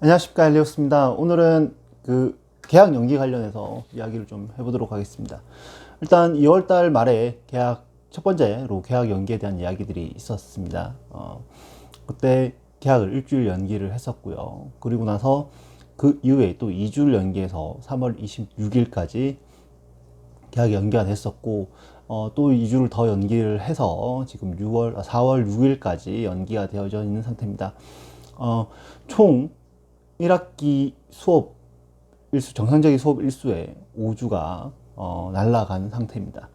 안녕하십니까, 엘리오스입니다. 오늘은 계약 연기 관련해서 이야기를 좀 해보도록 하겠습니다. 일단 2월달 말에 첫 번째로 계약 연기에 대한 이야기들이 있었습니다. 그때 계약을 일주일 연기를 했었고요. 그리고 나서 그 이후에 또 2주를 연기해서 3월 26일까지 계약이 연기가 됐었고, 또 2주를 더 연기를 해서 지금 4월 6일까지 연기가 되어져 있는 상태입니다. 총 1학기 수업 일수, 정상적인 수업 일수에 5주가 날아간 상태입니다.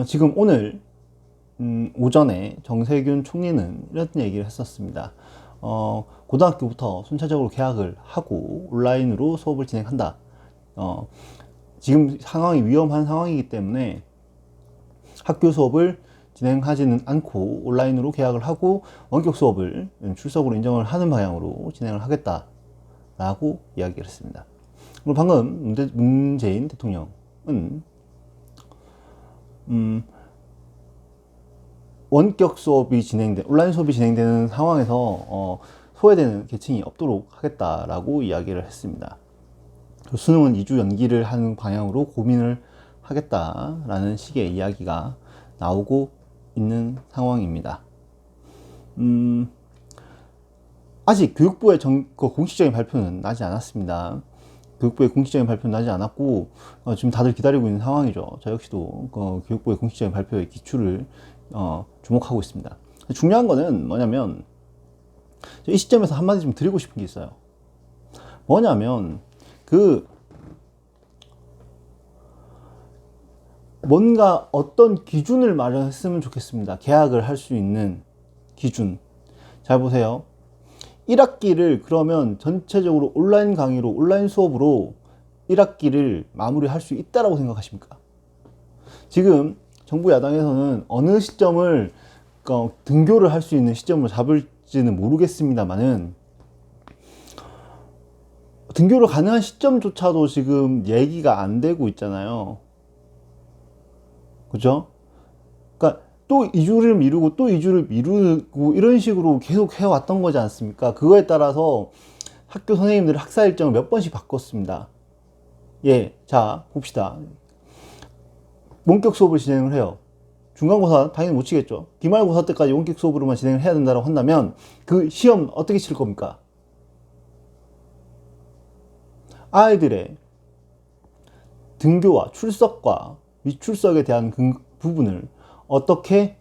지금 오늘 오전에 정세균 총리는 이런 얘기를 했었습니다. 고등학교부터 순차적으로 개학을 하고 온라인으로 수업을 진행한다. 지금 상황이 위험한 상황이기 때문에 학교 수업을 진행하지는 않고 온라인으로 계약을 하고 원격 수업을 출석으로 인정을 하는 방향으로 진행을 하겠다라고 이야기를 했습니다. 그리고 방금 문재인 대통령은 원격 수업이 온라인 수업이 진행되는 상황에서 소외되는 계층이 없도록 하겠다라고 이야기를 했습니다. 수능은 2주 연기를 하는 방향으로 고민을 하겠다라는 식의 이야기가 나오고 있는 상황입니다. 아직 교육부의 공식적인 발표는 나지 않았습니다. 교육부의 공식적인 발표는 나지 않았고 지금 다들 기다리고 있는 상황이죠. 저 역시도 교육부의 공식적인 발표의 기출을 주목하고 있습니다. 중요한 거는 뭐냐면 이 시점에서 한마디 좀 드리고 싶은 게 있어요. 뭐냐면 뭔가 어떤 기준을 마련했으면 좋겠습니다. 계약을 할 수 있는 기준. 잘 보세요. 1학기를 그러면 전체적으로 온라인 강의로, 온라인 수업으로 1학기를 마무리할 수 있다라고 생각하십니까? 지금 정부 야당에서는 어느 시점을 등교를 할 수 있는 시점을 잡을지는 모르겠습니다만은 등교를 가능한 시점조차도 지금 얘기가 안 되고 있잖아요. 그죠? 그러니까 또 2주를 미루고 또 2주를 미루고 이런 식으로 계속 해왔던 거지 않습니까? 그거에 따라서 학교 선생님들이 학사 일정을 몇 번씩 바꿨습니다. 예, 자 봅시다. 원격 수업을 진행을 해요. 중간고사 당연히 못 치겠죠. 기말고사 때까지 원격 수업으로만 진행을 해야 된다고 한다면 그 시험 어떻게 칠 겁니까? 아이들의 등교와 출석과 미출석에 대한 부분을 어떻게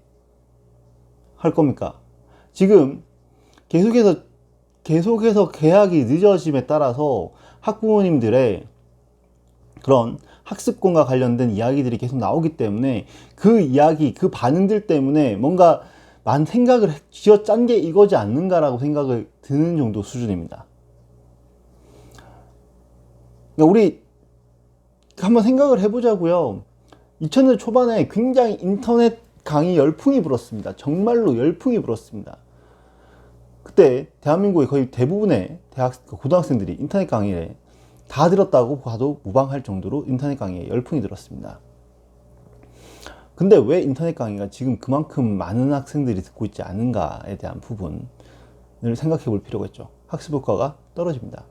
할 겁니까? 지금 계속해서 계약이 늦어짐에 따라서 학부모님들의 그런 학습권과 관련된 이야기들이 계속 나오기 때문에 그 이야기, 그 반응들 때문에 뭔가 생각을 쥐어 짠 게 이거지 않는가라고 생각을 드는 정도 수준입니다. 그러니까 우리 한번 생각을 해보자고요. 2000년 초반에 굉장히 인터넷 강의 열풍이 불었습니다. 정말로 열풍이 불었습니다. 그때 대한민국의 거의 대부분의 고등학생들이 인터넷 강의에 다 들었다고 봐도 무방할 정도로 인터넷 강의에 열풍이 들었습니다. 근데 왜 인터넷 강의가 지금 그만큼 많은 학생들이 듣고 있지 않은가에 대한 부분을 생각해 볼 필요가 있죠. 학습 효과가 떨어집니다.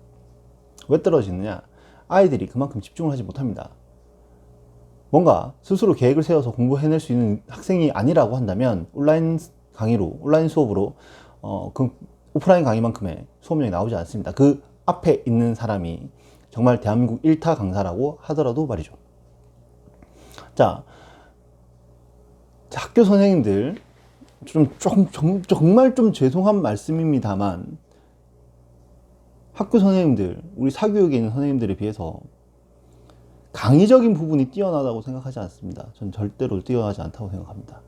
왜 떨어지느냐? 아이들이 그만큼 집중을 하지 못합니다. 뭔가 스스로 계획을 세워서 공부해낼 수 있는 학생이 아니라고 한다면 온라인 강의로, 온라인 수업으로 그 오프라인 강의만큼의 수업량이 나오지 않습니다. 그 앞에 있는 사람이 정말 대한민국 1타 강사라고 하더라도 말이죠. 자, 학교 선생님들 정말 좀 죄송한 말씀입니다만 학교 선생님들, 우리 사교육에 있는 선생님들에 비해서 강의적인 부분이 뛰어나다고 생각하지 않습니다. 전 절대로 뛰어나지 않다고 생각합니다.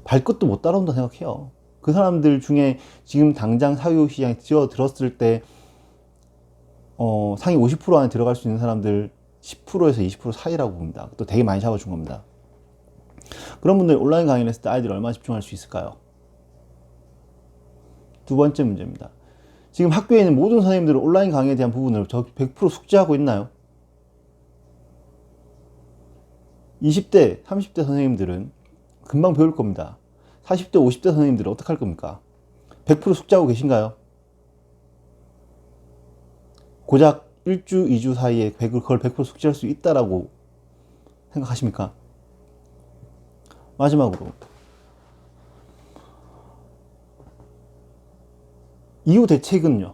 발끝도 못 따라온다 생각해요. 그 사람들 중에 지금 당장 사교육 시장에 뛰어들었을 때 상위 50% 안에 들어갈 수 있는 사람들 10%에서 20% 사이라고 봅니다. 또 되게 많이 잡아준 겁니다. 그런 분들 온라인 강의를 했을 때 아이들이 얼마나 집중할 수 있을까요? 두 번째 문제입니다. 지금 학교에 있는 모든 선생님들은 온라인 강의에 대한 부분을 100% 숙지하고 있나요? 20대, 30대 선생님들은 금방 배울 겁니다. 40대, 50대 선생님들은 어떻게 할 겁니까? 100% 숙지하고 계신가요? 고작 1주, 2주 사이에 그걸 100% 숙지할 수 있다라고 생각하십니까? 마지막으로 이후 대책은요?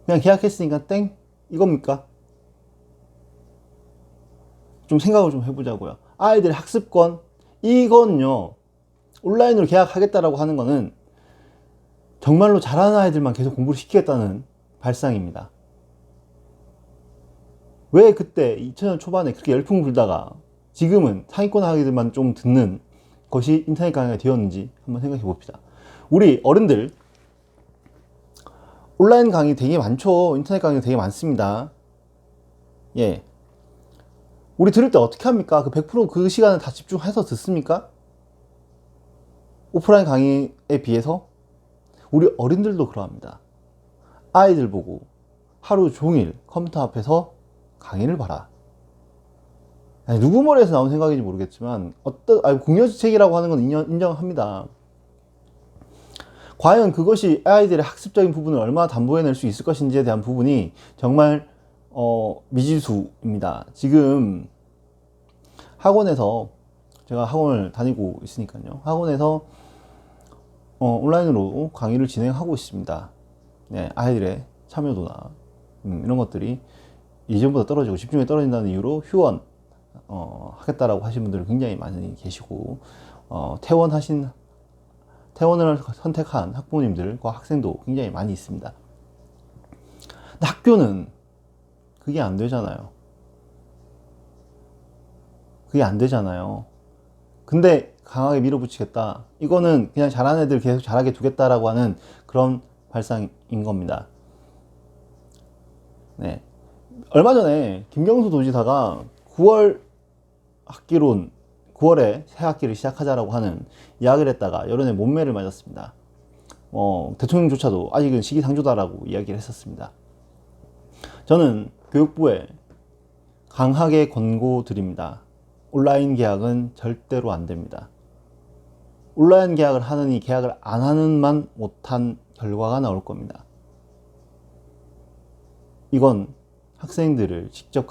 그냥 계약했으니까 땡? 이겁니까? 좀 생각을 좀 해보자고요. 아이들의 학습권, 이건요, 온라인으로 계약하겠다라고 하는 거는 정말로 잘하는 아이들만 계속 공부를 시키겠다는 발상입니다. 왜 그때 2000년 초반에 그렇게 열풍 불다가 지금은 상위권 아이들만 좀 듣는 것이 인터넷 강의가 되었는지 한번 생각해 봅시다. 우리 어른들 온라인 강의 되게 많죠. 인터넷 강의 되게 많습니다. 예. 우리 들을 때 어떻게 합니까? 그 100% 시간을 다 집중해서 듣습니까? 오프라인 강의에 비해서 우리 어른들도 그러합니다. 아이들 보고 하루 종일 컴퓨터 앞에서 강의를 봐라. 아니, 누구 머리에서 나온 생각인지 모르겠지만 궁여지책이라고 하는 건 인정합니다. 과연 그것이 아이들의 학습적인 부분을 얼마나 담보해낼 수 있을 것인지에 대한 부분이 정말 미지수입니다. 지금 학원에서 제가 학원을 다니고 있으니까요. 학원에서 온라인으로 강의를 진행하고 있습니다. 네, 아이들의 참여도나 이런 것들이 이전보다 떨어지고 집중력이 떨어진다는 이유로 휴원 하겠다라고 하신 분들이 굉장히 많이 계시고 퇴원을 선택한 학부모님들과 학생도 굉장히 많이 있습니다. 근데 학교는 그게 안 되잖아요. 그게 안 되잖아요. 근데 강하게 밀어붙이겠다. 이거는 그냥 잘하는 애들 계속 잘하게 두겠다라고 하는 그런 발상인 겁니다. 네. 얼마 전에 김경수 도지사가 9월 학기론 9월에 새 학기를 시작하자라고 하는 이야기를 했다가 여론의 못매를 맞았습니다. 대통령조차도 아직은 시기상조다라고 이야기를 했었습니다. 저는 교육부에 강하게 권고드립니다. 온라인 계약은 절대로 안 됩니다. 온라인 계약을 하느니 계약을 안 하는만 못한 결과가 나올 겁니다. 이건 학생들을 직접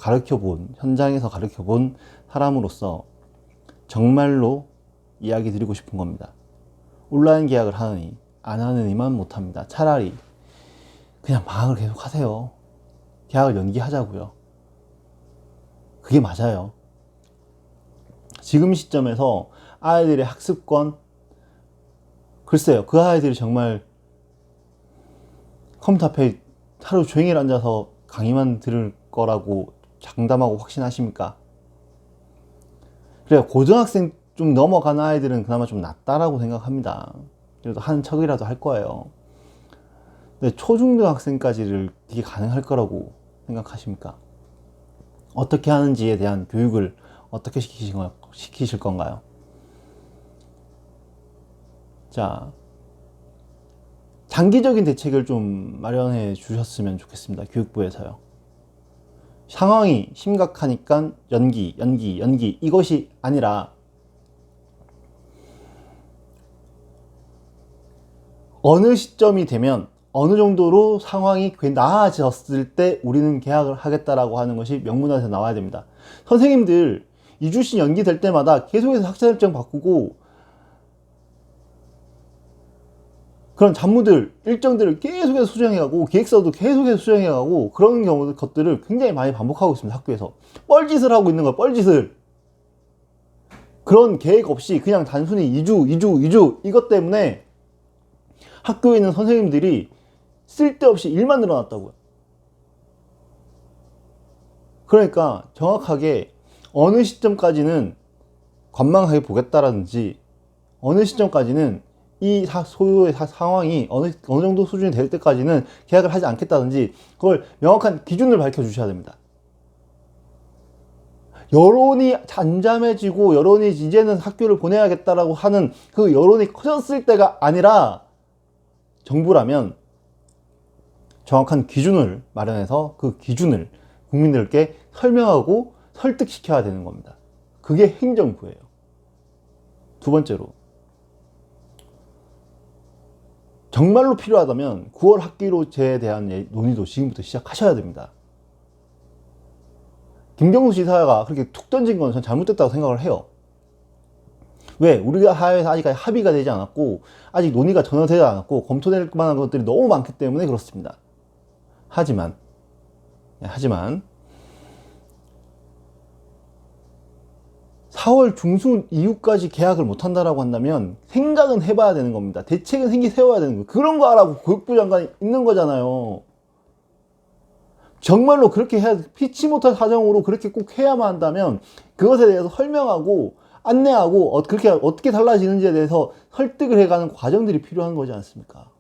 현장에서 가르쳐 본 사람으로서 정말로 이야기 드리고 싶은 겁니다. 온라인 계약을 하느니 안 하느니만 못합니다. 차라리 그냥 방학을 계속 하세요. 계약을 연기하자고요. 그게 맞아요. 지금 시점에서 아이들의 학습권, 글쎄요, 그 아이들이 정말 컴퓨터 앞에 하루 종일 앉아서 강의만 들을 거라고 장담하고 확신하십니까? 그래요. 고등학생 좀 넘어가는 아이들은 그나마 좀 낫다라고 생각합니다. 그래도 하는 척이라도 할 거예요. 근데 초중등학생까지를 이게 가능할 거라고 생각하십니까? 어떻게 하는지에 대한 교육을 어떻게 시키실 건가요? 자, 장기적인 대책을 좀 마련해 주셨으면 좋겠습니다. 교육부에서요. 상황이 심각하니까 연기 이것이 아니라 어느 시점이 되면 어느 정도로 상황이 나아졌을 때 우리는 계약을 하겠다라고 하는 것이 명문화에서 나와야 됩니다. 선생님들 2주씩 연기될 때마다 계속해서 학자 일정 바꾸고 그런 잡무들, 일정들을 계속해서 수정해가고 기획서도 계속해서 수정해가고 그런 것들을 굉장히 많이 반복하고 있습니다. 학교에서 뻘짓을 하고 있는 거예요. 뻘짓을. 그런 계획 없이 그냥 단순히 2주 이것 때문에 학교에 있는 선생님들이 쓸데없이 일만 늘어났다고요. 그러니까 정확하게 어느 시점까지는 관망하게 보겠다라든지 어느 시점까지는 이 소요의 상황이 어느 정도 수준이 될 때까지는 계약을 하지 않겠다든지 그걸 명확한 기준을 밝혀주셔야 됩니다. 여론이 잠잠해지고 여론이 이제는 학교를 보내야겠다라고 하는 그 여론이 커졌을 때가 아니라 정부라면 정확한 기준을 마련해서 그 기준을 국민들께 설명하고 설득시켜야 되는 겁니다. 그게 행정부예요. 두 번째로 정말로 필요하다면 9월 학기로제에 대한 논의도 지금부터 시작하셔야 됩니다. 김경수 지사가 그렇게 툭 던진 건 전 잘못됐다고 생각을 해요. 왜? 우리가 사회에서 아직 합의가 되지 않았고 아직 논의가 전혀 되지 않았고 검토될 만한 것들이 너무 많기 때문에 그렇습니다. 하지만 4월 중순 이후까지 계약을 못한다라고 한다면 생각은 해봐야 되는 겁니다. 대책은 세워야 되는 거예요. 그런 거 하라고 교육부 장관이 있는 거잖아요. 정말로 그렇게 해야, 피치 못할 사정으로 그렇게 꼭 해야만 한다면 그것에 대해서 설명하고 안내하고 그렇게 어떻게 달라지는지에 대해서 설득을 해가는 과정들이 필요한 거지 않습니까?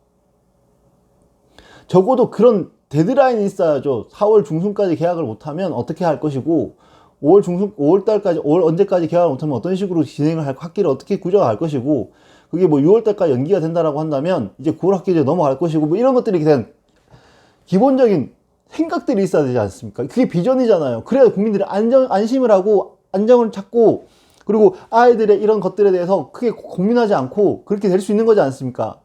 적어도 그런 데드라인이 있어야죠. 4월 중순까지 계약을 못하면 어떻게 할 것이고 5월 중순, 5월 달까지, 5월 언제까지 계약을 못하면 어떤 식으로 진행을 할, 학기를 어떻게 구조할 것이고, 그게 뭐 6월 달까지 연기가 된다라고 한다면, 이제 9월 학기제 넘어갈 것이고, 뭐 이런 것들이 대한 기본적인 생각들이 있어야 되지 않습니까? 그게 비전이잖아요. 그래야 국민들이 안심을 하고, 안정을 찾고, 그리고 아이들의 이런 것들에 대해서 크게 고민하지 않고, 그렇게 될 수 있는 거지 않습니까?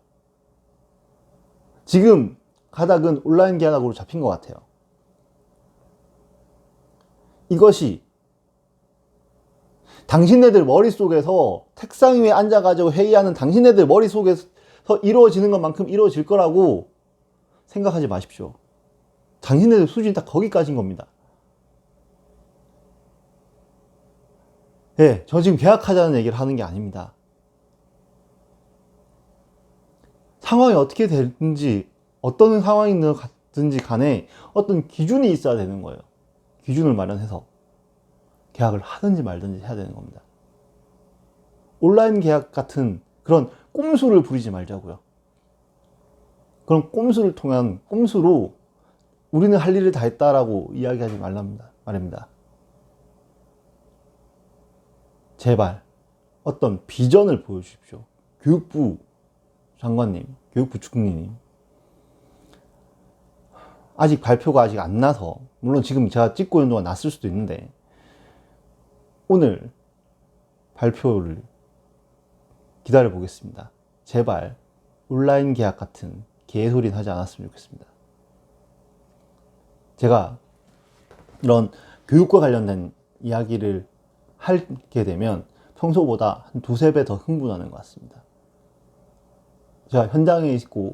지금 가닥은 온라인 계약으로 잡힌 것 같아요. 이것이 당신네들 머릿속에서 책상 위에 앉아가지고 회의하는 당신네들 머릿속에서 이루어지는 것만큼 이루어질 거라고 생각하지 마십시오. 당신네들 수준이 딱 거기까지인 겁니다. 예, 저 지금 계약하자는 얘기를 하는 게 아닙니다. 상황이 어떻게 되든지 어떤 상황이든지 간에 어떤 기준이 있어야 되는 거예요. 기준을 마련해서 계약을 하든지 말든지 해야 되는 겁니다. 온라인 계약 같은 그런 꼼수를 부리지 말자고요. 그런 꼼수를 통한 꼼수로 우리는 할 일을 다 했다라고 이야기하지 말입니다. 제발 어떤 비전을 보여주십시오. 교육부 장관님, 교육부 총리님. 아직 발표가 아직 안 나서, 물론 지금 제가 찍고 있는 동안 났을 수도 있는데, 오늘 발표를 기다려 보겠습니다. 제발 온라인 계약 같은 개소리는 하지 않았으면 좋겠습니다. 제가 이런 교육과 관련된 이야기를 하게 되면 평소보다 한 두세 배 더 흥분하는 것 같습니다. 제가 현장에 있고,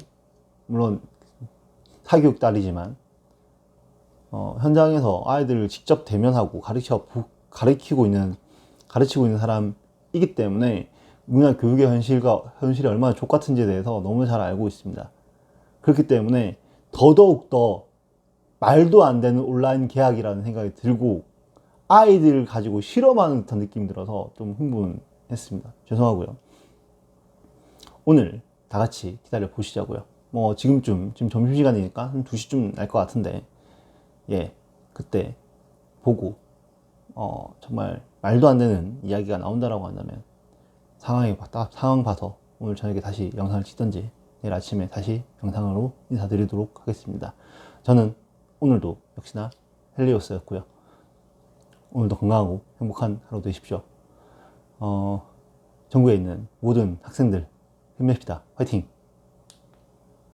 물론 사교육 딸이지만 현장에서 아이들을 직접 대면하고 가르치고 있는 사람이기 때문에 우리나라 교육의 현실이 얼마나 족같은지에 대해서 너무 잘 알고 있습니다. 그렇기 때문에 더더욱 말도 안 되는 온라인 계약이라는 생각이 들고 아이들을 가지고 실험하는 듯한 느낌이 들어서 좀 흥분했습니다. 죄송하고요. 오늘 다 같이 기다려 보시자고요. 지금 점심시간이니까 한 2시쯤 날 것 같은데, 예, 그때 보고, 정말 말도 안 되는 이야기가 나온다라고 한다면, 상황 봐서 오늘 저녁에 다시 영상을 찍든지, 내일 아침에 다시 영상으로 인사드리도록 하겠습니다. 저는 오늘도 역시나 헬리오스였고요. 오늘도 건강하고 행복한 하루 되십시오. 전국에 있는 모든 학생들 힘냅시다. 화이팅!